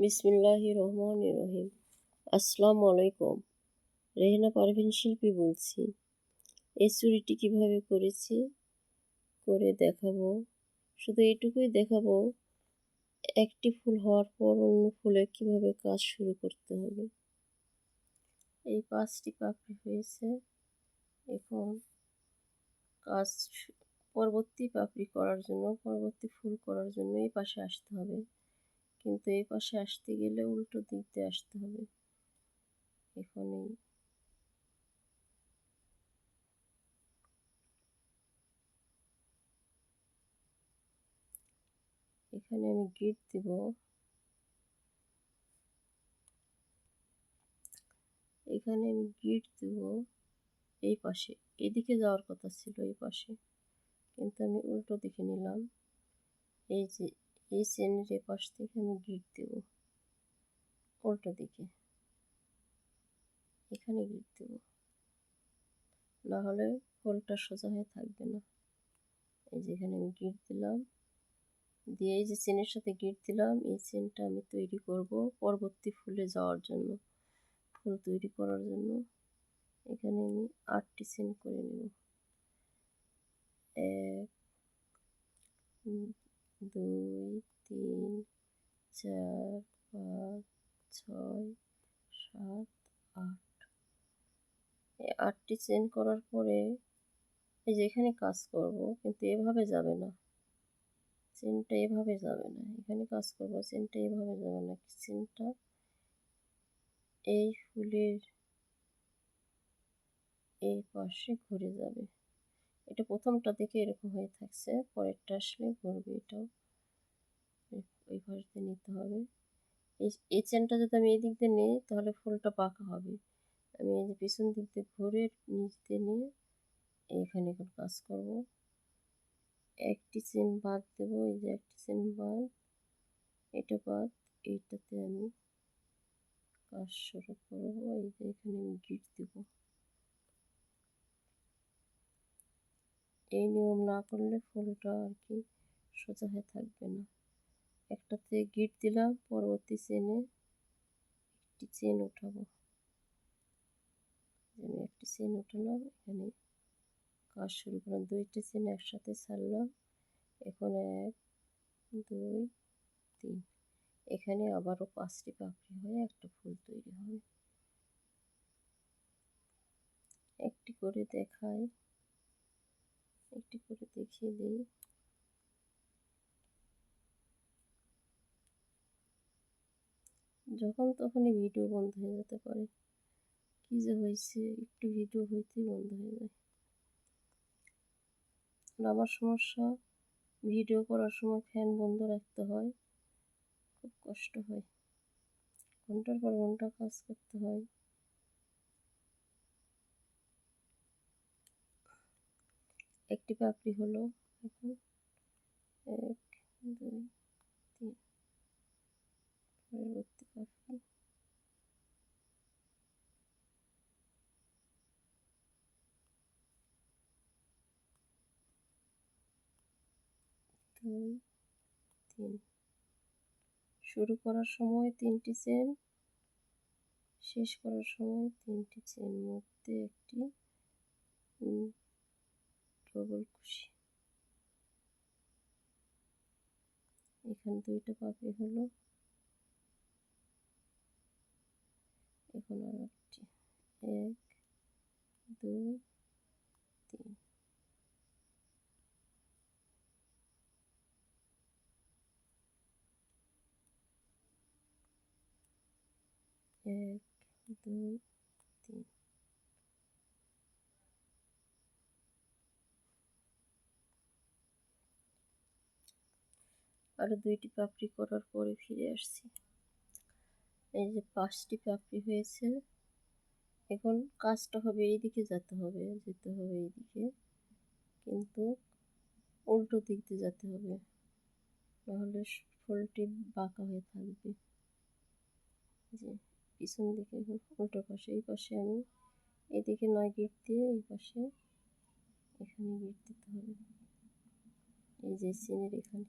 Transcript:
বিসমিল্লাহির রহমানির রহিম। আসসালামু আলাইকুম। রেহেনা পারভীন শিল্পী বলছি। এই চুড়িটি কিভাবে করেছি করে দেখাবো। শুধু এইটুকুই দেখাবো, একটি ফুল হওয়ার পর অন্য ফুলে কিভাবে কাজ শুরু করতে হবে। এই 5টি পাপড়ি হয়েছে। এখন কাজ পরবর্তী পাপড়ি করার জন্য, পরবর্তী ফুল করার জন্য এই পাশে আসতে হবে, কিন্তু এই পাশে আসতে গেলে উল্টো দিক দিয়ে আসতে হবে। এখানে আমি গিট দিব। এখানে আমি গিট দিব এই পাশে, এদিকে যাওয়ার কথা ছিল এই পাশে, কিন্তু আমি উল্টো দিকে নিলাম। এই যে এই চেনের এই পাশ থেকে আমি গিট দেব উল্টো দিকে, এখানে গিট দেব, না হলে ফুলটা সোজা হয়ে থাকবে না। এই যে এখানে আমি গিট দিলাম, দিয়ে এই যে চেনের সাথে গিট দিলাম, এই চেনটা আমি তৈরি করব পরবর্তী ফুলে যাওয়ার জন্য, ফুল তৈরি করার জন্য। এখানে আমি 8টি চেন করে নেব। 1 2 3 4 5 6 7 8। এই 8টি চেন করার পরে এই যে এখানে কাজ করব, কিন্তু এভাবে যাবে না, চেনটা এভাবে যাবে না। এখানে কাজ করব, চেনটা এভাবে যাবে না, চেনটা এই ফুলের এই পাশে ঘুরে যাবে। এটা প্রথমটা দেখে এরকম হয়ে থাকছে, পরেরটা আসলে ঘুরবে। এটাও ওই পাশ দিয়ে নিতে হবে। এই চেনটা যদি আমি এই দিক দিয়ে নিই তাহলে ফুলটা বাঁকা হবে। আমি এই যে পিছন দিক দিয়ে ঘুরে নিচ দিয়ে নিয়ে এখানে এখন কাজ করব। একটি চেন বাদ দেবো, এই যে একটি চেন বাদ, এটা বাদ, এইটাতে আমি কাজ শুরু করব। এই যে এখানে আমি গিট দেব। এই নিয়ম না করলে ফুলটা আর কি সোজা হয়ে থাকবে না। একটাতে গিট দিলাম, পরবর্তী চেনে একটি চেন উঠাবো। আমি একটি চেন উঠালাম, এখানে কাজ শুরু করলাম। 2টি চেন একসাথে ছাড়লাম। এখন 1 2 3, এখানে আবারও 5টি পাপড়ি হয়ে একটা ফুল তৈরি হবে। একটি করে দেখাই, একটি করে দেখিয়ে দিই। যখন তখনই ভিডিও বন্ধ হয়ে যেতে পারে, কি যে হয়েছে, একটু ভিডিও হইতেই বন্ধ হয়ে যায়। আর আমার সমস্যা, ভিডিও করার সময় ফ্যান বন্ধ রাখতে হয়, খুব কষ্ট হয়, ঘন্টার পর ঘন্টা কাজ করতে হয়। একটি পাপড়ি হলো। এখন 1 2 3, পরবর্তী পাপড়ি, 2 3। শুরু করার সময় 3টি চেন, শেষ করার সময় 3টি চেন, মধ্যে একটি ডবল কুশি। এখানে 2টা পাপড়ি হলো। এখন আর একটি, 1 2 3, 1 2 3। আরো 2টি পাপড়ি করার পরে ফিরে আসছি। এই যে 5টি পাপড়ি হয়েছে। এখন কাজটা হবে এইদিকে, যেতে হবে এইদিকে, কিন্তু উল্টো দিক দিয়ে যেতে হবে, নাহলে ফুলটি বাঁকা হয়ে থাকবে। যে পিছন দিকে উল্টো পাশে, এই পাশে আমি এদিকে 9 গিট দিয়ে এই পাশে এখানে গিট দিতে হবে। এই যে চেনের এখানে